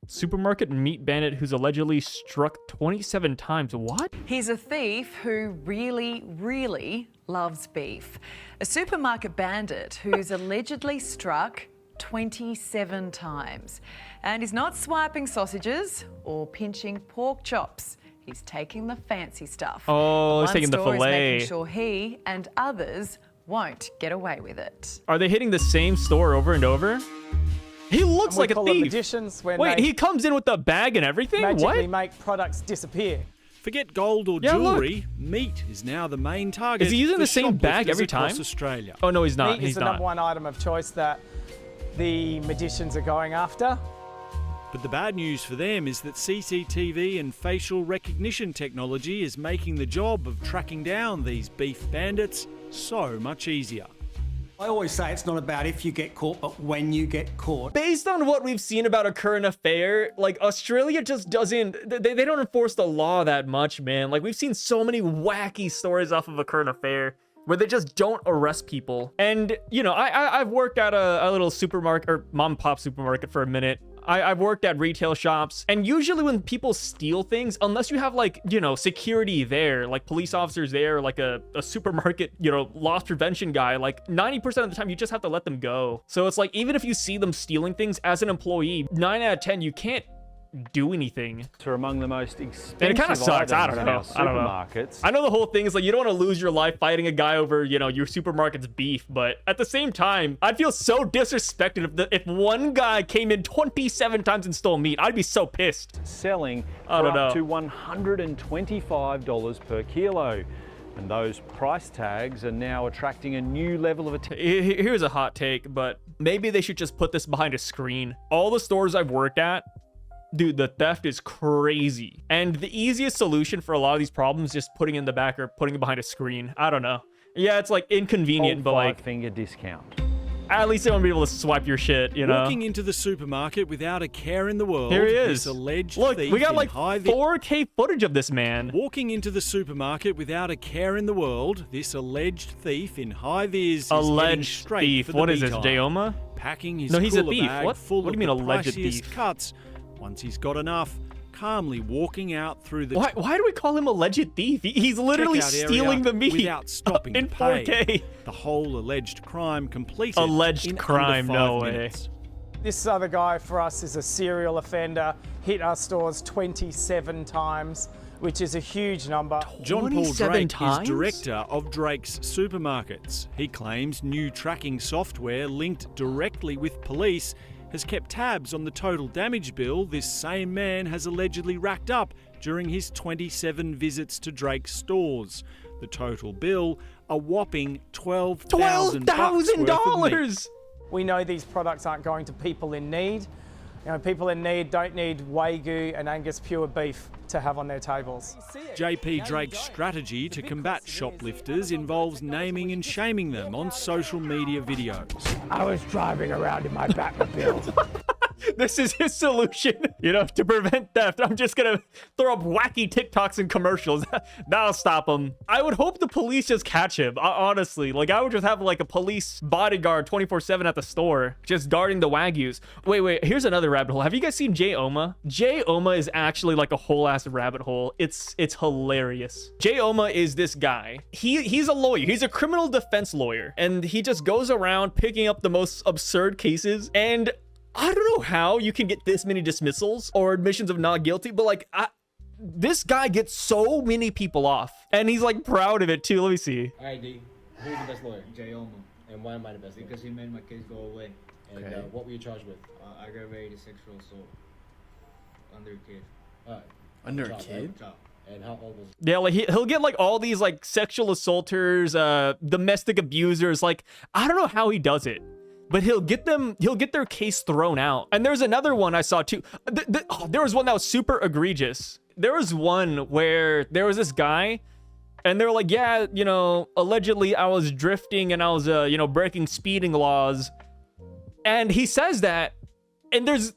supermarket meat bandit who's allegedly struck 27 times. What? He's a thief who really, really loves beef. A supermarket bandit who's allegedly struck 27 times. And he's not swiping sausages or pinching pork chops. He's taking the fancy stuff. Oh, he's taking the One store is fillet. making sure he and others won't get away with it. Are they hitting the same store over and over? He looks like a thief. Magicians when Wait, they he comes in with the bag and everything? magically What? make products disappear. Forget gold or Yeah, look. jewellery, meat is now the main target. Is he using for the same bag shoplifters every across time? Australia. Oh, no, he's not. Meat He's is the not. number one item of choice that the magicians are going after. But the bad news for them is that CCTV and facial recognition technology is making the job of tracking down these beef bandits so much easier. I always say it's not about if you get caught, but when you get caught. Based on what we've seen about a current affair, like Australia just doesn't, they don't enforce the law that much, man. Like we've seen so many wacky stories off of a current affair where they just don't arrest people. And, you know, I've worked at a little supermarket or mom and pop supermarket for a minute. I've worked at retail shops, and usually when people steal things, unless you have like, you know, security there, like police officers there, like a supermarket, you know, loss prevention guy, like 90% of the time you just have to let them go. So it's like, even if you see them stealing things as an employee, 9 out of 10, you can't do anything. Are among the most expensive And it kind of sucks. I don't items in know. our I don't know. supermarkets. I know the whole thing is like you don't want to lose your life fighting a guy over, you know, your supermarket's beef, but at the same time, I'd feel so disrespected if one guy came in 27 times and stole meat. I'd be so pissed. Selling I for don't up know. to $125 per kilo. And those price tags are now attracting a new level of attention. Here's a hot take, but maybe they should just put this behind a screen. All the stores I've worked at, dude, the theft is crazy. And the easiest solution for a lot of these problems is just putting it in the back or putting it behind a screen. I don't know. Yeah, it's like inconvenient, but like finger discount. at least they won't be able to swipe your shit, you know? Walking into the supermarket without a care in the world. Here he This is. alleged Look, thief we got in like high 4K footage of this man. Walking into the supermarket without a care in the world, this alleged thief in high vis is heading Alleged straight thief. for the What is this, beat aisle, Jayoma? packing his No, he's a cooler thief. bag What? full What do of you mean the alleged priciest thief? cuts. Once he's got enough, calmly walking out through the Why do we call him alleged thief? He's literally checkout stealing area the meat without stopping in to pay. 4K. The whole alleged crime completed. Alleged in crime, under 5 no way. minutes. This other guy for us is a serial offender, hit our stores 27 times, which is a huge number. John Paul 27 Drake times? is director of Drake's Supermarkets. He claims new tracking software linked directly with police has kept tabs on the total damage bill this same man has allegedly racked up during his 27 visits to Drake's stores. The total bill, a whopping $12,000. $12,000. We know these products aren't going to people in need. You know, people in need don't need Wagyu and Angus pure beef to have on their tables. JP Drake's strategy to combat shoplifters involves naming and shaming them on social media videos. I was driving around in my Batmobile. This is his solution, you know, to prevent theft. I'm just gonna throw up wacky TikToks and commercials. That'll stop him. I would hope the police just catch him, honestly. Like, I would just have, like, a police bodyguard 24/7 at the store, just guarding the Wagyus. Wait, here's another rabbit hole. Have you guys seen Jayoma? Jayoma is actually, like, a whole-ass rabbit hole. It's hilarious. Jayoma is this guy. He's a lawyer. He's a criminal defense lawyer, and he just goes around picking up the most absurd cases, and I don't know how you can get this many dismissals or admissions of not guilty, but like, this guy gets so many people off, and he's like proud of it too. Let me see. Alright, D. Who's the best lawyer? Jayoma. And why am I the best lawyer? Because he made my case go away. And what were you charged with? Aggravated sexual assault. Under a kid. Under a kid? Child. And how old was Yeah, like he'll get like all these like sexual assaulters, domestic abusers. Like, I don't know how he does it, but he'll get their case thrown out. And there's another one I saw too. There was one that was super egregious. There was one where there was this guy, and they were like, yeah, you know, allegedly I was drifting and I was, you know, breaking speeding laws. And he says that, and there's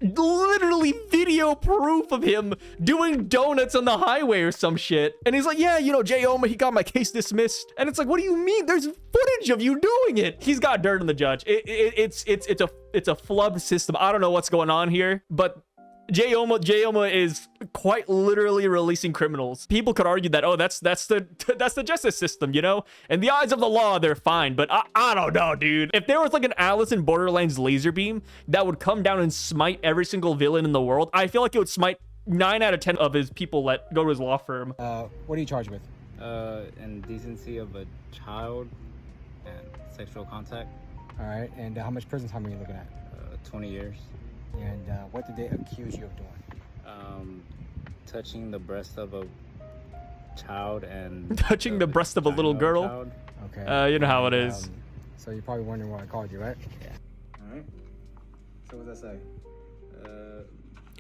literally video proof of him doing donuts on the highway or some shit. And he's like, yeah, you know, Jayoma, he got my case dismissed. And it's like, what do you mean? There's footage of you doing it. He's got dirt on the judge. It's a flubbed system. I don't know what's going on here, but Jayoma is quite literally releasing criminals. People could argue that, oh, that's the justice system, you know? In the eyes of the law, they're fine. But I don't know, dude. If there was like an Alice in Borderlands laser beam that would come down and smite every single villain in the world, I feel like it would smite 9 out of 10 of his people that go to his law firm. What are you charged with? Indecency of a child and sexual contact. All right, and how much prison time are you looking at? 20 years. And what did they accuse you of doing? Touching the breast of a child and... Touching the breast of a little girl? Child. Okay. You know how it is. So you're probably wondering why I called you, right? Yeah. All right. So what does that say?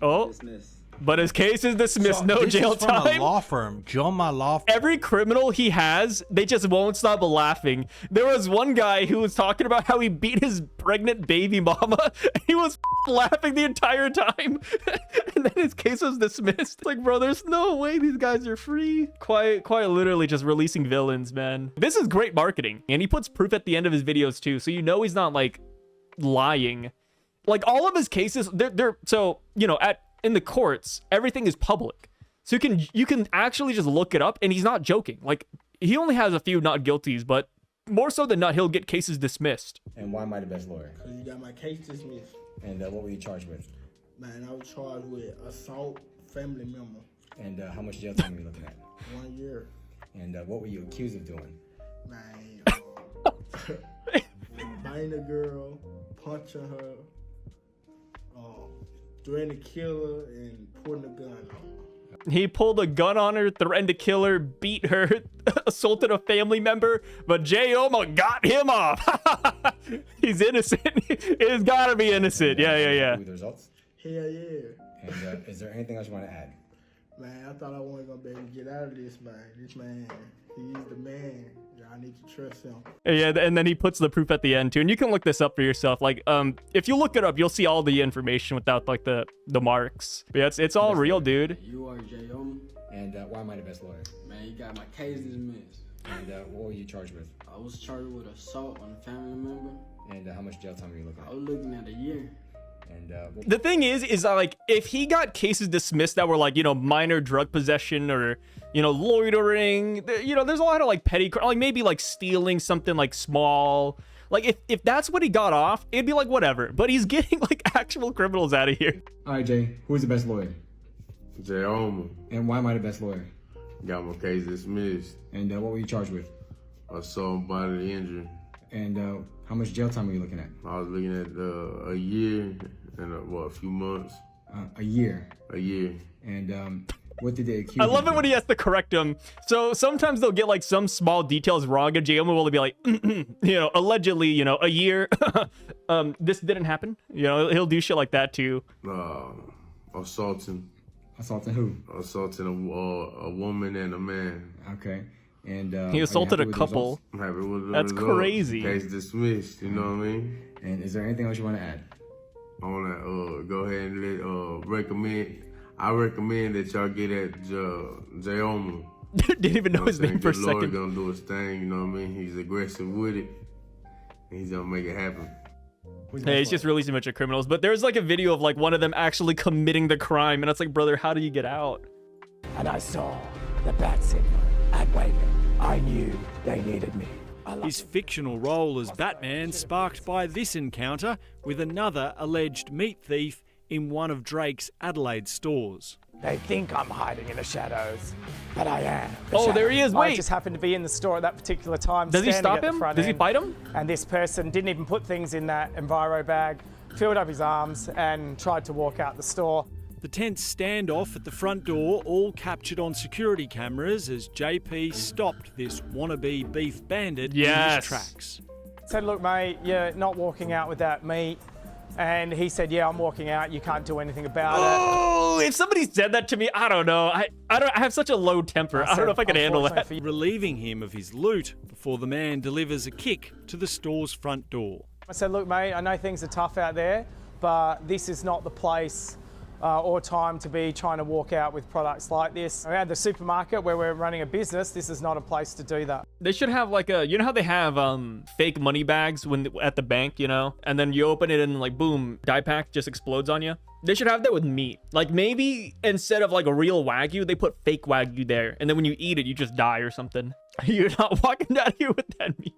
Oh. Dismiss. But his case is dismissed. So No this jail is from time. A law firm, Jayoma law firm. Every criminal he has, they just won't stop laughing. There was one guy who was talking about how he beat his pregnant baby mama. He was laughing the entire time. And then his case was dismissed. Like, bro, there's no way these guys are free. Quite literally just releasing villains, man. This is great marketing. And he puts proof at the end of his videos too. So you know he's not like lying. Like all of his cases, they're so, you know, in the courts, everything is public. So you can actually just look it up, and he's not joking. Like, he only has a few not guilties, but more so than not, he'll get cases dismissed. And why am I the best lawyer? Because you got my case dismissed. And what were you charged with? Man, I was charged with assault family member. And how much jail time are you looking at? 1 year. And what were you accused of doing? Man, biting a girl, punching her, threatening to kill her, and putting a gun on her. He pulled a gun on her, threatened to kill her, beat her, assaulted a family member, but Jayoma got him off. He's innocent. He's gotta be innocent. Yeah. With the results? Hell yeah. And is there anything else you want to add? Man, I thought I wasn't gonna be able to get out of this, man. This man, he's the man. I need to trust him. Yeah, and then he puts the proof at the end too, and you can look this up for yourself. Like, if you look it up, you'll see all the information without like the marks. But yeah, it's all real, dude. You are Jayoma. And why am I the best lawyer? Man, you got my case dismissed. And what were you charged with? I was charged with assault on a family member. And how much jail time are you looking at? I was looking at a year. And the thing is like, if he got cases dismissed that were like, you know, minor drug possession or, you know, loitering, you know, there's a lot of like petty, like maybe like stealing something like small. Like if that's what he got off, it'd be like whatever. But he's getting like actual criminals out of here. All right, Jay, who's the best lawyer? Jayoma. And why am I the best lawyer? Got my case dismissed. And what were you charged with? Assault, bodily injury. And how much jail time were you looking at? I was looking at a year and a few months. A year. A year. And what did they accuse I love you it when he has to correct him. So sometimes they'll get like some small details wrong, and Jayoma will be like, you know, allegedly, you know, a year. This didn't happen. You know, he'll do shit like that too. Assaulting. Assaulting who? Assaulting a woman and a man. Okay. And he assaulted a couple. I'm happy with the That's results. crazy. Case dismissed. You know what I mean? And is there anything else you want to add? I want to go ahead and recommend. I recommend that y'all get at Jayoma. Didn't even know his name for a The lawyer second. gonna do his thing. You know what I mean? He's aggressive with it. And he's gonna make it happen. Hey, he's just releasing a bunch of criminals. But there's like a video of like one of them actually committing the crime, and it's like, brother, how do you get out? And I saw the bat signal at Waco. I knew they needed me. His fictional role as Batman sparked by this encounter with another alleged meat thief in one of Drake's Adelaide stores. They think I'm hiding in the shadows, but I am. Oh, there he is. I Wait. just happened to be in the store at that particular time. Does he standing stop at the him? front Does he end, fight him? And this person didn't even put things in that Enviro bag, filled up his arms, and tried to walk out the store. The tense standoff at the front door all captured on security cameras as JP stopped this wannabe beef bandit in his tracks. Said, look, mate, you're not walking out with that meat. And he said, yeah, I'm walking out. You can't do anything about it. Oh, if somebody said that to me, I don't know. I have such a low temper. I don't know if I can handle that. Relieving him of his loot before the man delivers a kick to the store's front door. I said, look, mate, I know things are tough out there, but this is not the place or time to be trying to walk out with products like this. Around the supermarket where we're running a business, this is not a place to do that. They should have like a, you know how they have fake money bags when at the bank, you know, and then you open it and like boom, die pack just explodes on you. They should have that with meat. Like maybe instead of like a real Wagyu, they put fake Wagyu there. And then when you eat it, you just die or something. You're not walking down here with that meat.